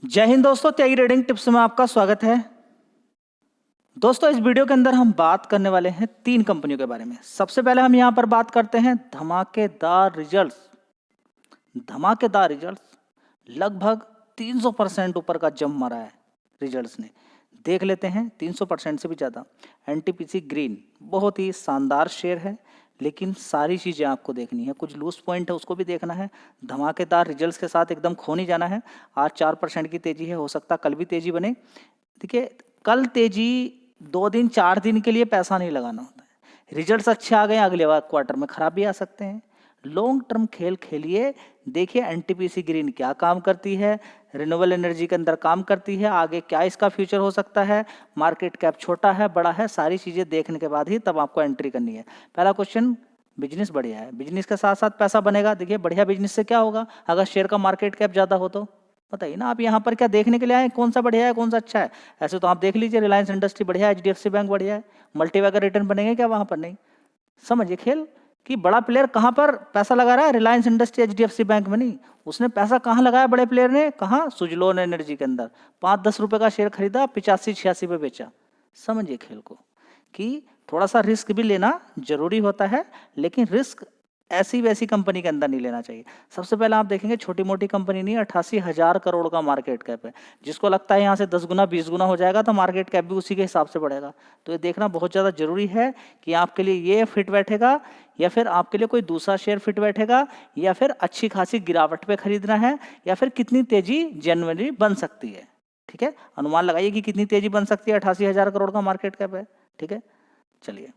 जय हिंद दोस्तों, त्यागी trading tips में आपका स्वागत है। दोस्तों, इस वीडियो के अंदर हम बात करने वाले हैं 3 कंपनियों के बारे में। सबसे पहले हम यहां पर बात करते हैं धमाकेदार रिजल्ट्स। धमाकेदार रिजल्ट्स, लगभग 300% ऊपर का जंप मारा है रिजल्ट्स ने। देख लेते हैं 300% से भी ज़्यादा। एनटीपीसी ग्रीन बहुत ही शानदार शेयर है, लेकिन सारी चीज़ें आपको देखनी है। कुछ लूज पॉइंट है, उसको भी देखना है। धमाकेदार रिजल्ट्स के साथ एकदम खो नहीं जाना है। आज 4% की तेज़ी है, हो सकता है कल भी तेज़ी बने। देखिए, कल तेज़ी 2 दिन 4 दिन के लिए पैसा नहीं लगाना होता है। रिजल्ट्स अच्छे आ गए, अगले क्वार्टर में खराब भी आ सकते हैं। लॉन्ग टर्म खेल खेलिए। देखिए एनटीपीसी ग्रीन क्या काम करती है, रिन्यूएबल एनर्जी के अंदर काम करती है, आगे क्या इसका फ्यूचर हो सकता है, मार्केट कैप छोटा है बड़ा है, सारी चीज़ें देखने के बाद ही तब आपको एंट्री करनी है। पहला क्वेश्चन, बिजनेस बढ़िया है, बिजनेस के साथ साथ पैसा बनेगा। देखिए बढ़िया बिजनेस से क्या होगा, अगर शेयर का मार्केट कैप ज़्यादा हो तो बताइए ना। आप यहाँ पर क्या देखने के लिए आए, कौन सा बढ़िया है कौन सा अच्छा है? ऐसे तो आप देख लीजिए, रिलायंस इंडस्ट्री बढ़िया है, एचडीएफसी बैंक बढ़िया है, मल्टीबैगर रिटर्न बनेंगे क्या वहाँ पर? नहीं। समझिए खेल कि बड़ा प्लेयर कहाँ पर पैसा लगा रहा है, रिलायंस इंडस्ट्री एचडीएफसी बैंक में नहीं। उसने पैसा कहाँ लगाया बड़े प्लेयर ने, कहाँ? सुजलोन एनर्जी के अंदर 5-10 रुपए का शेयर खरीदा, 85-86 पे बेचा। समझिए खेल को कि थोड़ा सा रिस्क भी लेना जरूरी होता है, लेकिन रिस्क ऐसी वैसी कंपनी के अंदर नहीं लेना चाहिए। सबसे पहले आप देखेंगे छोटी मोटी कंपनी नहीं, 88,000 करोड़ का मार्केट कैप है। जिसको लगता है यहाँ से 10 गुना 20 गुना हो जाएगा तो मार्केट कैप भी उसी के हिसाब से बढ़ेगा। तो ये देखना बहुत ज़्यादा जरूरी है कि आपके लिए ये फिट बैठेगा या फिर आपके लिए कोई दूसरा शेयर फिट बैठेगा, या फिर अच्छी खासी गिरावट पे खरीदना है, या फिर कितनी तेजी जनवरी बन सकती है। ठीक है, अनुमान लगाइए कि कितनी तेजी बन सकती है। 88,000 करोड़ का मार्केट कैप है। ठीक है, चलिए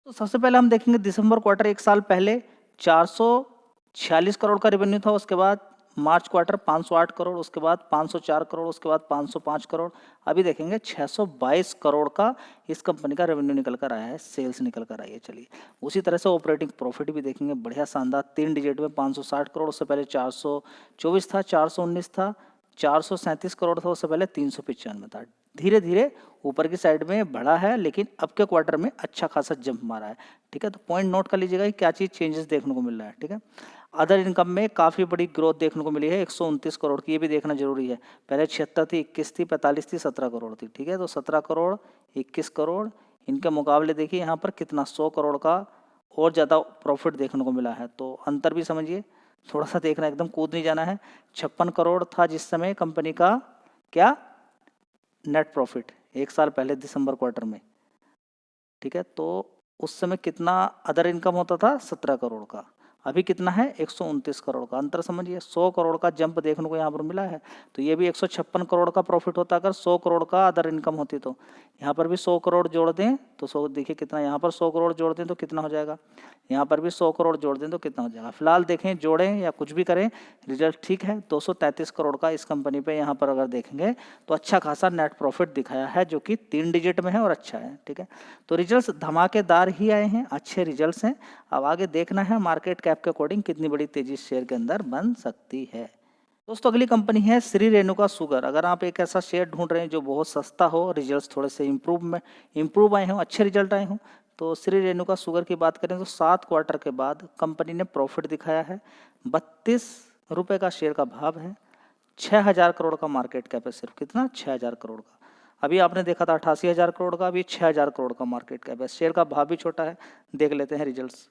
तो सबसे पहले हम देखेंगे दिसंबर क्वार्टर, 1 साल पहले 446 करोड़ का रेवेन्यू था। उसके बाद मार्च क्वार्टर 508 करोड़, उसके बाद 504 करोड़, उसके बाद 505 करोड़। अभी देखेंगे 622 करोड़ का इस कंपनी का रेवेन्यू निकल कर आया है, सेल्स निकल कर आई है। चलिए उसी तरह से ऑपरेटिंग प्रॉफिट भी देखेंगे, बढ़िया शानदार 3 डिजिट में 560 करोड़। उससे पहले 424 था, 419 था, 437 करोड़ था, उससे पहले 395 था। धीरे धीरे ऊपर की साइड में बढ़ा है, लेकिन अब के क्वार्टर में अच्छा खासा जंप मारा है। ठीक है, तो पॉइंट नोट कर लीजिएगा कि क्या चीज़ चेंजेस देखने को मिल रहा है। ठीक है, अदर इनकम में काफ़ी बड़ी ग्रोथ देखने को मिली है, 129 करोड़ की, ये भी देखना जरूरी है। पहले 76 थी, 21 थी, 45 थी, 17 करोड़ थी। ठीक है, तो 17 करोड़, 21 करोड़, इनके मुकाबले देखिए यहाँ पर कितना 100 करोड़ का और ज़्यादा प्रॉफिट देखने को मिला है। तो अंतर भी समझिए, थोड़ा सा देखना, एकदम कूद नहीं जाना है। 56 करोड़ था जिस समय कंपनी का क्या नेट प्रॉफिट 1 साल पहले दिसंबर क्वार्टर में। ठीक है, तो उस समय कितना अदर इनकम होता था? 17 करोड़ का। अभी कितना है? 129 करोड़ का। अंतर समझिए, 100 करोड़ का जंप देखने को यहाँ पर मिला है। तो ये भी 156 करोड़ का प्रॉफिट होता अगर 100 करोड़ का अदर इनकम होती। तो यहाँ पर भी 100 करोड़ जोड़ दें तो 100, देखिए कितना, यहाँ पर 100 करोड़ जोड़ दें तो कितना हो जाएगा, यहाँ पर भी 100 करोड़ जोड़ दें तो कितना हो जाएगा। फिलहाल देखें, जोड़ें या कुछ भी करें, रिजल्ट ठीक है। 233 करोड़ का इस कंपनी पे यहाँ पर अगर देखेंगे तो अच्छा खासा नेट प्रॉफिट दिखाया है, जो कि 3 डिजिट में है और अच्छा है। ठीक है, तो रिजल्ट्स धमाकेदार ही आए हैं, अच्छे रिजल्ट्स हैं। अब आगे देखना है मार्केट कैप के अकॉर्डिंग कितनी बड़ी तेजी शेयर के अंदर बन सकती है। दोस्तों, अगली कंपनी है श्री रेणुका शुगर। अगर आप एक ऐसा शेयर ढूंढ रहे हैं जो बहुत सस्ता हो, रिजल्ट्स थोड़े से इम्प्रूव आए हों, अच्छे रिजल्ट आए हों, तो श्री रेणुका शुगर की बात करें तो 7 क्वार्टर के बाद कंपनी ने प्रॉफिट दिखाया है। 32 रुपये का शेयर का भाव है, 6,000 करोड़ का मार्केट कैप है। सिर्फ कितना? 6,000 करोड़ का। अभी आपने देखा था 88,000 करोड़ का, अभी 6,000 करोड़ का मार्केट कैप है। शेयर का भाव भी छोटा है। देख लेते हैं रिजल्ट्स।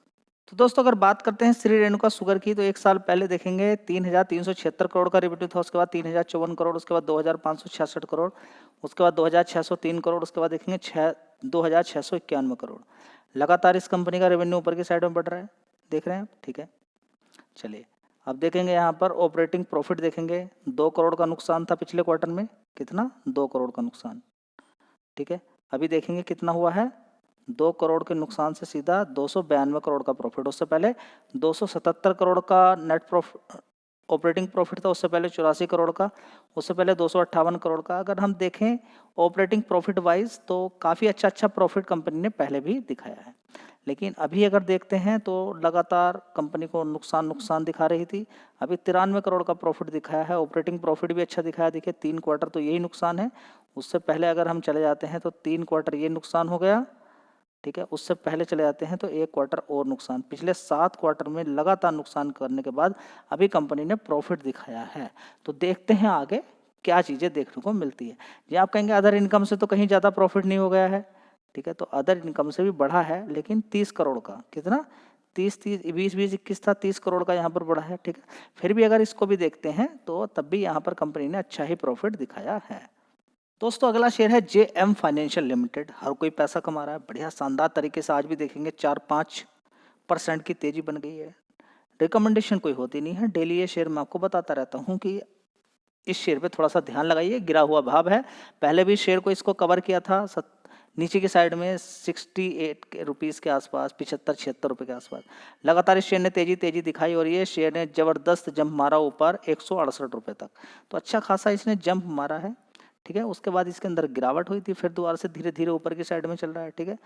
तो दोस्तों, अगर बात करते हैं श्री रेणुका शुगर की, तो 1 साल पहले देखेंगे 3,376 करोड़ का रेवेन्यू था। उसके बाद 3,054 करोड़, उसके बाद 2,566 करोड़, उसके बाद 2,603 करोड़, उसके बाद देखेंगे 2,691 करोड़। लगातार इस कंपनी का रेवेन्यू ऊपर की साइड में बढ़ रहा है, देख रहे हैं आप। ठीक है, चलिए अब देखेंगे यहाँ पर ऑपरेटिंग प्रॉफिट देखेंगे। 2 करोड़ का नुकसान था पिछले क्वार्टर में। कितना? 2 करोड़ का नुकसान। ठीक है, अभी देखेंगे कितना हुआ है। 2 करोड़ के नुकसान से सीधा 292 करोड़ का प्रॉफिट। उससे पहले 277 करोड़ का नेट प्रॉफिट ऑपरेटिंग प्रॉफिट था। उससे पहले 84 करोड़ का, उससे पहले 258 करोड़ का। अगर हम देखें ऑपरेटिंग प्रॉफिट वाइज तो काफ़ी अच्छा प्रॉफिट कंपनी ने पहले भी दिखाया है। लेकिन अभी अगर देखते हैं तो लगातार कंपनी को नुकसान दिखा रही थी। अभी 93 करोड़ का प्रॉफिट दिखाया है। ऑपरेटिंग प्रॉफिट भी अच्छा दिखाया। देखिए 3 क्वार्टर तो यही नुकसान है। उससे पहले अगर हम चले जाते हैं तो 3 क्वार्टर ये नुकसान हो गया। ठीक है, उससे पहले चले जाते हैं तो 1 क्वार्टर और नुकसान। पिछले 7 क्वार्टर में लगातार नुकसान करने के बाद अभी कंपनी ने प्रॉफिट दिखाया है। तो देखते हैं आगे क्या चीज़ें देखने को मिलती है। जी आप कहेंगे अदर इनकम से तो कहीं ज़्यादा प्रॉफिट नहीं हो गया है, ठीक है, तो अदर इनकम से भी बढ़ा है, लेकिन 30 करोड़ का, कितना, 20-20-21 था, 30 करोड़ का यहाँ पर बढ़ा है, ठीक है। फिर भी अगर इसको भी देखते हैं तो तब भी यहाँ पर कंपनी ने अच्छा ही प्रॉफिट दिखाया है। दोस्तों अगला शेयर है JM फाइनेंशियल लिमिटेड। हर कोई पैसा कमा रहा है, बढ़िया शानदार तरीके से आज भी देखेंगे 4-5% की तेजी बन गई है। रिकमेंडेशन कोई होती नहीं है, डेली ये शेयर मैं आपको बताता रहता हूँ कि इस शेयर पे थोड़ा सा ध्यान लगाइए, गिरा हुआ भाव है। पहले भी शेयर को इसको कवर किया था नीचे की साइड में 68 रुपीज़ के आसपास, 75-76 रुपये के आसपास। लगातार इस शेयर ने तेजी दिखाई और ये शेयर ने ज़बरदस्त जंप मारा ऊपर 168 रुपये तक, तो अच्छा खासा इसने जंप मारा है, ठीक है। उसके बाद इसके अंदर गिरावट हुई थी, फिर दोबारा से धीरे धीरे ऊपर की साइड में चल रहा है, ठीक है।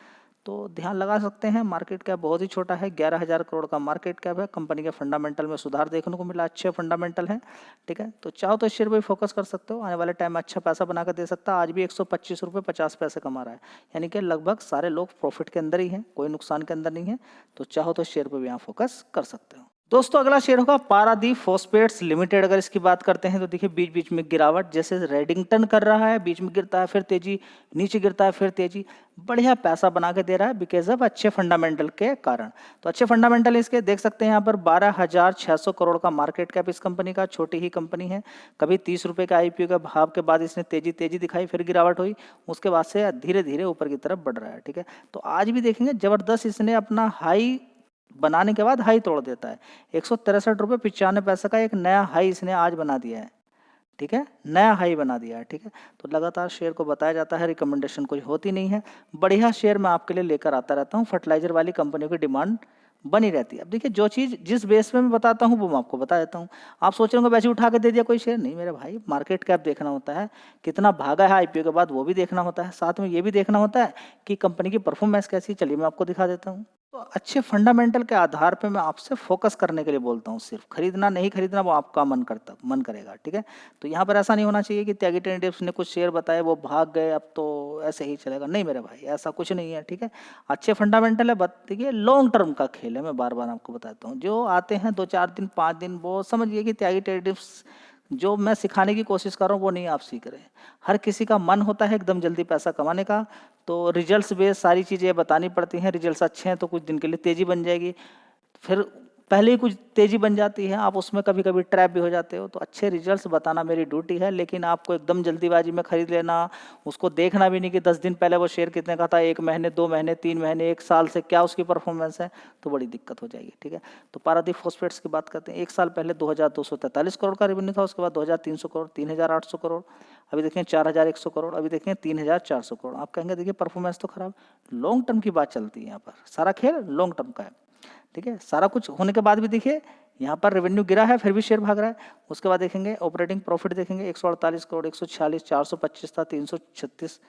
तो ध्यान लगा सकते हैं, मार्केट कैप बहुत ही छोटा है, 11,000 करोड़ का मार्केट कैप है। कंपनी के फंडामेंटल में सुधार देखने को मिला, अच्छे फंडामेंटल हैं, ठीक है। तो चाहो तो इस शेयर पर फोकस कर सकते हो, आने वाले टाइम में अच्छा पैसा बनाकर दे सकता है। आज भी 125 रुपये 50 पैसे कमा रहा है, यानी कि लगभग सारे लोग प्रॉफिट के अंदर ही हैं, कोई नुकसान के अंदर नहीं है। तो चाहो तो इस शेयर पर भी यहाँ फोकस कर सकते हो। दोस्तों अगला शेयर होगा पारादीप फॉस्फेट्स लिमिटेड। अगर इसकी बात करते हैं तो देखिए बीच बीच में गिरावट, जैसे रेडिंगटन कर रहा है, बीच में गिरता है फिर तेजी, नीचे गिरता है फिर तेजी, बढ़िया पैसा बना के दे रहा है बिकॉज ऑफ अच्छे फंडामेंटल के कारण। तो अच्छे फंडामेंटल इसके देख सकते हैं यहाँ पर 12,600 करोड़ का मार्केट कैप इस कंपनी का, छोटी ही कंपनी है। कभी 30 रुपये का IPO के भाव के बाद इसने तेजी दिखाई, फिर गिरावट हुई, उसके बाद से धीरे धीरे ऊपर की तरफ बढ़ रहा है, ठीक है। तो आज भी देखेंगे जबरदस्त इसने अपना हाई बनाने के बाद हाई तोड़ देता है। 163 रुपये 95 पैसे का एक नया हाई इसने आज बना दिया है, ठीक है, नया हाई बना दिया है, ठीक है। तो लगातार शेयर को बताया जाता है, रिकमेंडेशन कोई होती नहीं है, बढ़िया शेयर मैं आपके लिए लेकर आता रहता हूँ। फर्टिलाइजर वाली कंपनियों की डिमांड बनी रहती है। अब देखिए जो चीज़ जिस बेस पे मैं बताता हूँ वो मैं आपको बता देता हूँ। आप सोच रहे होंगे वैसे उठा के दे दिया कोई शेयर, नहीं मेरे भाई, मार्केट कैप देखना होता है, कितना भागा है IPO के बाद वो भी देखना होता है, साथ में ये भी देखना होता है कि कंपनी की परफॉर्मेंस कैसी है। चलिए मैं आपको दिखा देता हूँ। तो अच्छे फंडामेंटल के आधार पे मैं आपसे फोकस करने के लिए बोलता हूँ, सिर्फ खरीदना नहीं खरीदना वो आपका मन करेगा, ठीक है। तो यहाँ पर ऐसा नहीं होना चाहिए कि त्यागी ट्रेडर्स ने कुछ शेयर बताए वो भाग गए, अब तो ऐसे ही चलेगा, नहीं मेरे भाई, ऐसा कुछ नहीं है, ठीक है। अच्छे फंडामेंटल है, देखिए लॉन्ग टर्म का खेल है, मैं बार बार आपको बताता हूँ। जो आते हैं 2-4 दिन 5 दिन, वो समझिए कि त्यागी ट्रेडर्स जो मैं सिखाने की कोशिश कर रहा हूँ वो नहीं आप सीख रहे। हर किसी का मन होता है एकदम जल्दी पैसा कमाने का, तो रिजल्ट्स बेस्ड सारी चीज़ें बतानी पड़ती हैं। रिजल्ट्स अच्छे हैं तो कुछ दिन के लिए तेज़ी बन जाएगी, फिर पहले ही कुछ तेज़ी बन जाती है, आप उसमें कभी कभी ट्रैप भी हो जाते हो। तो अच्छे रिजल्ट्स बताना मेरी ड्यूटी है, लेकिन आपको एकदम जल्दीबाजी में खरीद लेना, उसको देखना भी नहीं कि 10 दिन पहले वो शेयर कितने का था, 1 महीने 2 महीने 3 महीने 1 साल से क्या उसकी परफॉर्मेंस है, तो बड़ी दिक्कत हो जाएगी, ठीक है। तो पारादीप फॉस्फेट्स की बात करते हैं। 1 साल पहले 2,243 करोड़ का रेवेन्यू था, उसके बाद 2,300 करोड़, 3,800 करोड़, अभी देखें 4,100 करोड़, अभी देखें 3,400 करोड़। आप कहेंगे देखिए परफॉर्मेंस तो खराब, लॉन्ग टर्म की बात चलती है यहाँ पर, सारा खेल लॉन्ग टर्म का है, ठीक है। सारा कुछ होने के बाद भी देखिए यहाँ पर रेवेन्यू गिरा है, फिर भी शेयर भाग रहा है। उसके बाद देखेंगे ऑपरेटिंग प्रॉफिट देखेंगे 148 करोड़, 146, 425 था, 336,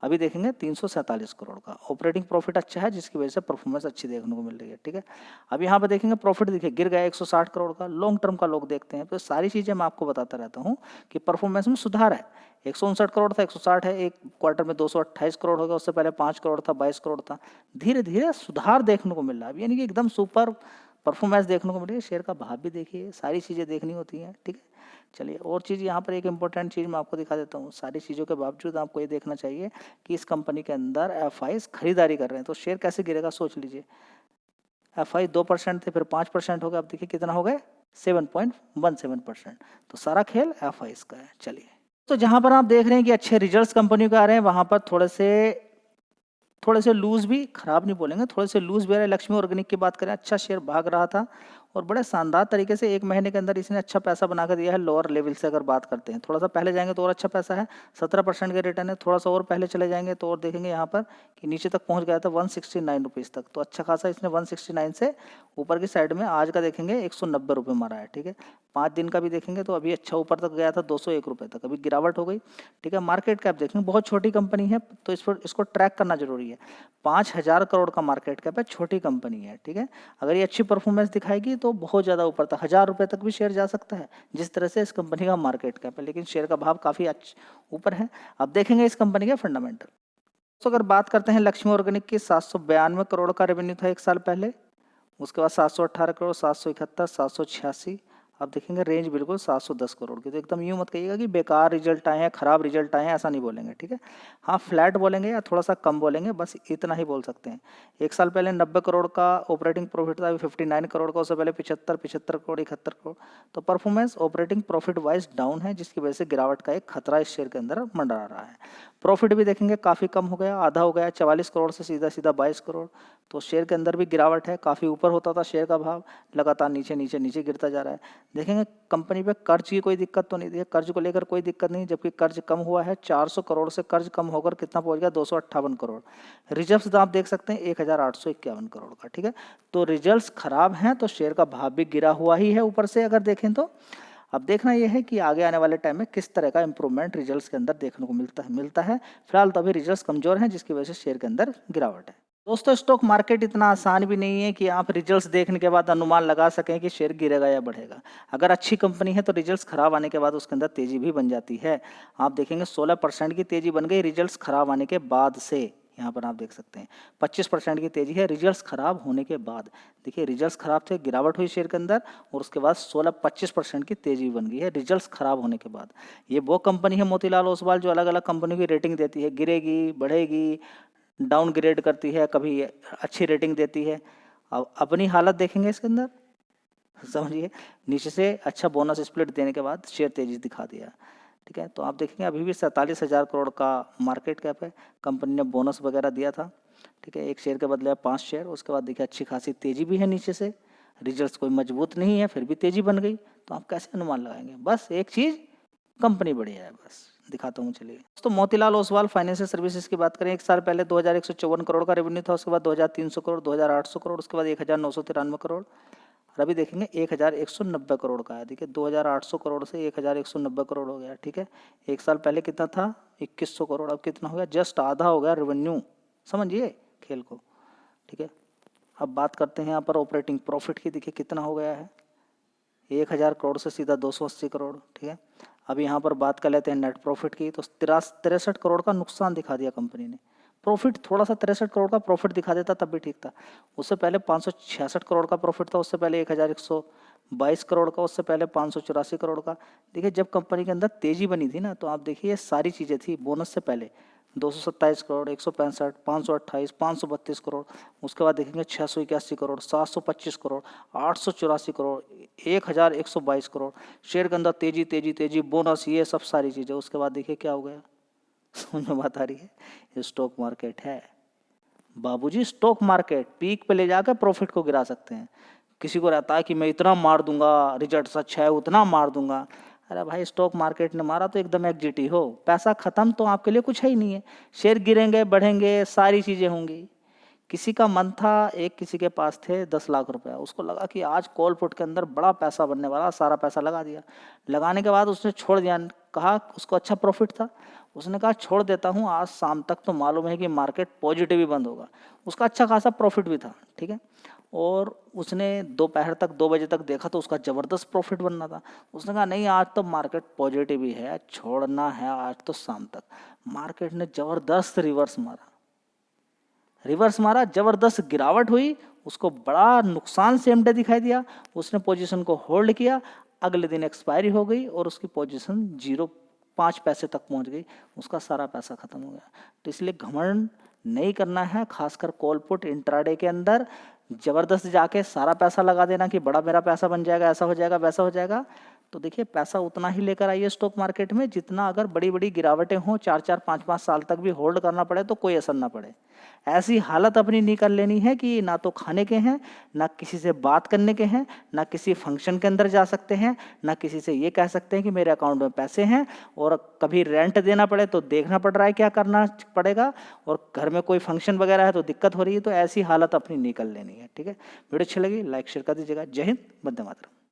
अभी देखेंगे 347 करोड़ का ऑपरेटिंग प्रॉफिट अच्छा है, जिसकी वजह से परफॉर्मेंस अच्छी देखने को मिल रही है, ठीक है। अब यहाँ पर देखेंगे प्रॉफिट देखिए गिर गया 160 करोड़ का, लॉन्ग टर्म का लोग देखते हैं। तो सारी चीज़ें मैं आपको बताता रहता हूँ कि परफॉर्मेंस में सुधार है। 159 करोड़ था 160 है, एक क्वार्टर में 228 करोड़ हो गया, उससे पहले 5 करोड़ था, 22 करोड़ था, धीरे धीरे सुधार देखने को मिल रहा है, यानी कि एकदम सुपर परफॉर्मेंस देखने को मिल रही है। शेयर का भाव भी देखिए, सारी चीज़ें देखनी होती हैं, ठीक है। चलिए और चीज़ यहाँ पर एक इंपॉर्टेंट चीज़ मैं आपको दिखा देता हूँ। सारी चीज़ों के बावजूद आपको ये देखना चाहिए कि इस कंपनी के अंदर FIs खरीदारी कर रहे हैं, तो शेयर कैसे गिरेगा सोच लीजिए। FI 2% थे, फिर 5% हो गया, अब देखिए कितना हो गए 7.17%। तो सारा खेल FIs का है। चलिए तो जहाँ पर आप देख रहे हैं कि अच्छे रिजल्ट्स कंपनी के आ रहे हैं, वहाँ पर थोड़े से लूज भी, खराब नहीं बोलेंगे, थोड़े से लूज भी आ रहे हैं। लक्ष्मी ऑर्गेनिक की बात करें, अच्छा शेयर भाग रहा था और बड़े शानदार तरीके से 1 महीने के अंदर इसने अच्छा पैसा बनाकर दिया है। लोअर लेवल से अगर बात करते हैं, थोड़ा सा पहले जाएंगे तो और अच्छा पैसा है, 17% का रिटर्न है। थोड़ा सा और पहले चले जाएंगे तो और देखेंगे यहाँ पर कि नीचे तक पहुँच गया था 169 रुपीज़ तक। तो अच्छा खासा इसने 169 से ऊपर की साइड में आज का देखेंगे 190 रुपये मारा है, ठीक है। 5 दिन का भी देखेंगे तो अभी अच्छा ऊपर तक गया था 201 रुपये तक, अभी गिरावट हो गई, ठीक है। मार्केट कैप देखेंगे, बहुत छोटी कंपनी है, तो इसको ट्रैक करना जरूरी है। 5,000 करोड़ का मार्केट कैप है, छोटी कंपनी है, ठीक है। अगर ये अच्छी परफॉर्मेंस दिखाएगी तो बहुत ज़्यादा ऊपर तक 1,000 रुपये तक भी शेयर जा सकता है, जिस तरह से इस कंपनी का मार्केट कैप है, लेकिन शेयर का भाव काफ़ी ऊपर है। अब देखेंगे इस कंपनी के फंडामेंटल। तो अगर बात करते हैं लक्ष्मी ऑर्गेनिक की, 792 करोड़ का रेवेन्यू था 1 साल पहले, उसके बाद 718 करोड़, 771, 786, आप देखेंगे रेंज बिल्कुल 710 करोड़ की। तो एकदम यूँ मत कहिएगा कि बेकार रिजल्ट आए हैं, ख़राब रिजल्ट आए हैं, ऐसा नहीं बोलेंगे, ठीक है। हाँ, फ्लैट बोलेंगे या थोड़ा सा कम बोलेंगे, बस इतना ही बोल सकते हैं। एक साल पहले 90 करोड़ का ऑपरेटिंग प्रॉफिट था, अभी 59 करोड़ का, उससे पहले 75 करोड़, 71 करोड़। तो performance operating profit wise down है, जिसकी वजह से गिरावट का एक खतरा इस शेयर के अंदर मंडरा रहा है। प्रॉफिट भी देखेंगे काफ़ी कम हो गया, आधा हो गया, 44 करोड़ से सीधा सीधा 22 करोड़। तो शेयर के अंदर भी गिरावट है, काफ़ी ऊपर होता था शेयर का भाव, लगातार नीचे नीचे नीचे गिरता जा रहा है। देखेंगे कंपनी पे कर्ज की कोई दिक्कत तो नहीं है, कर्ज को लेकर कोई दिक्कत नहीं, जबकि कर्ज कम हुआ है, 400 करोड़ से कर्ज कम होकर कितना पहुंच गया, 258 करोड़। रिजर्व्स आप देख सकते हैं 1851 करोड़ का, ठीक है। तो रिजल्ट्स खराब हैं, तो शेयर का भाव भी गिरा हुआ ही है ऊपर से अगर देखें तो। अब देखना यह है कि आगे आने वाले टाइम में किस तरह का इंप्रूवमेंट रिजल्ट्स के अंदर देखने को मिलता है। फिलहाल तो अभी रिजल्ट्स कमजोर हैं, जिसकी वजह से शेयर के अंदर गिरावट है। दोस्तों, स्टॉक मार्केट इतना आसान भी नहीं है कि आप रिजल्ट्स देखने के बाद अनुमान लगा सकें कि शेयर गिरेगा या बढ़ेगा। अगर अच्छी कंपनी है तो रिजल्ट्स खराब आने के बाद उसके अंदर तेजी भी बन जाती है। आप देखेंगे 16% की तेजी बन गई रिजल्ट्स खराब आने के बाद से। यहाँ पर आप देख सकते हैं 25% की तेजी है रिजल्ट्स खराब होने के बाद। देखिए रिजल्ट्स खराब थे, गिरावट हुई शेयर के अंदर, और उसके बाद 25% की तेजी बन गई है रिजल्ट्स खराब होने के बाद। ये वो कंपनी है मोतीलाल ओसवाल जो अलग अलग कंपनियों की रेटिंग देती है, गिरेगी, बढ़ेगी, डाउनग्रेड करती है, कभी अच्छी रेटिंग देती है। अब अपनी हालत देखेंगे इसके अंदर, समझिए नीचे से अच्छा बोनस स्प्लिट देने के बाद शेयर तेजी दिखा दिया, ठीक है। तो आप देखेंगे अभी भी 47,000 करोड़ का मार्केट कैप है, कंपनी ने बोनस वगैरह दिया था, ठीक है। एक शेयर के बदले 5 शेयर, उसके बाद देखिए अच्छी खासी तेजी भी है नीचे से, रिजल्ट्स कोई मजबूत नहीं है फिर भी तेजी बन गई। तो आप कैसे अनुमान लगाएंगे? बस एक चीज़, कंपनी बढ़िया है, बस दिखाता हूँ चलिए। तो मोतीलाल ओसवाल फाइनेंशियल सर्विसेज की बात करें, एक साल पहले 2154 करोड़ का रेवेन्यू था, उसके बाद 2300 करोड़, 2800 करोड़, उसके बाद 1993 करोड़, और अभी देखेंगे 1190 करोड़ का है। देखिए 2800 करोड़ से 1190 करोड़ हो गया, ठीक है। एक साल पहले कितना था? 2100 करोड़, अब कितना हो गया? जस्ट आधा हो गया रेवेन्यू, समझिए खेल को, ठीक है। अब बात करते हैं यहाँ पर ऑपरेटिंग प्रॉफिट की, देखिए कितना हो गया है, 1000 करोड़ से सीधा 280 करोड़, ठीक है। अब यहाँ पर बात कर लेते हैं नेट प्रॉफिट की, तो 63 करोड़ का नुकसान दिखा दिया कंपनी ने। प्रॉफिट थोड़ा सा 63 करोड़ का प्रॉफिट दिखा देता तब भी ठीक था। उससे पहले 566 करोड़ का प्रॉफिट था, उससे पहले 1122 करोड़ का, उससे पहले 584 करोड़ का। देखिए जब कंपनी के अंदर तेजी बनी थी ना, तो आप देखिए ये सारी चीज़ें थी बोनस से पहले 227 करोड़, 165, 528, 532 करोड़, उसके बाद देखेंगे 681 करोड़, 725 करोड़, 884 करोड़, 1122 करोड़। शेयर के अंदर तेजी तेजी तेजी, बोनस, ये सब सारी चीज़ें। उसके बाद देखिए क्या हो गया, समझ में बात आ रही है? ये स्टॉक मार्केट है बाबूजी, स्टॉक मार्केट पीक पे ले जाकर प्रॉफिट को गिरा सकते हैं। किसी को रहता है कि मैं इतना मार दूंगा, रिजल्ट अच्छा है उतना मार दूंगा। अरे भाई स्टॉक मार्केट ने मारा तो एकदम एग्जिट ही हो, पैसा खत्म तो आपके लिए कुछ है ही नहीं है। शेयर गिरेंगे, बढ़ेंगे, सारी चीज़ें होंगी। किसी का मन था, एक किसी के पास थे 10 लाख रुपया, उसको लगा कि आज कॉल पुट के अंदर बड़ा पैसा बनने वाला, सारा पैसा लगा दिया। लगाने के बाद उसने छोड़ दिया, कहा उसको अच्छा प्रॉफिट था, उसने कहा छोड़ देता हूँ, आज शाम तक तो मालूम है कि मार्केट पॉजिटिव ही बंद होगा। उसका अच्छा खासा प्रॉफिट भी था, ठीक है। और उसने दोपहर तक 2 बजे तक देखा तो उसका ज़बरदस्त प्रॉफिट बनना था। उसने कहा नहीं आज तो मार्केट पॉजिटिव ही है, छोड़ना है आज तो शाम तक। मार्केट ने ज़बरदस्त रिवर्स मारा, ज़बरदस्त गिरावट हुई, उसको बड़ा नुकसान सेम डे दिखाई दिया। उसने पोजीशन को होल्ड किया, अगले दिन एक्सपायरी हो गई और उसकी पोजीशन 0.5 पैसे तक पहुंच गई, उसका सारा पैसा खत्म हो गया। तो इसलिए घमंड नहीं करना है, खासकर कॉल पुट इंट्राडे के अंदर ज़बरदस्त जाके सारा पैसा लगा देना कि बड़ा मेरा पैसा बन जाएगा, ऐसा हो जाएगा, वैसा हो जाएगा। तो देखिए पैसा उतना ही लेकर आइए स्टॉक मार्केट में जितना अगर बड़ी बड़ी गिरावटें हों, 4-4, 5-5 साल तक भी होल्ड करना पड़े तो कोई असर ना पड़े। ऐसी हालत अपनी नहीं कर लेनी है कि ना तो खाने के हैं, ना किसी से बात करने के हैं, ना किसी फंक्शन के अंदर जा सकते हैं, ना किसी से ये कह सकते हैं कि मेरे अकाउंट में पैसे हैं, और कभी रेंट देना पड़े तो देखना पड़ रहा है क्या करना पड़ेगा, और घर में कोई फंक्शन वगैरह है तो दिक्कत हो रही है। तो ऐसी हालत अपनी नहीं कर लेनी है, ठीक है। वीडियो अच्छी लगी लाइक शेयर कर दीजिएगा। जय हिंद, वंदे मातरम।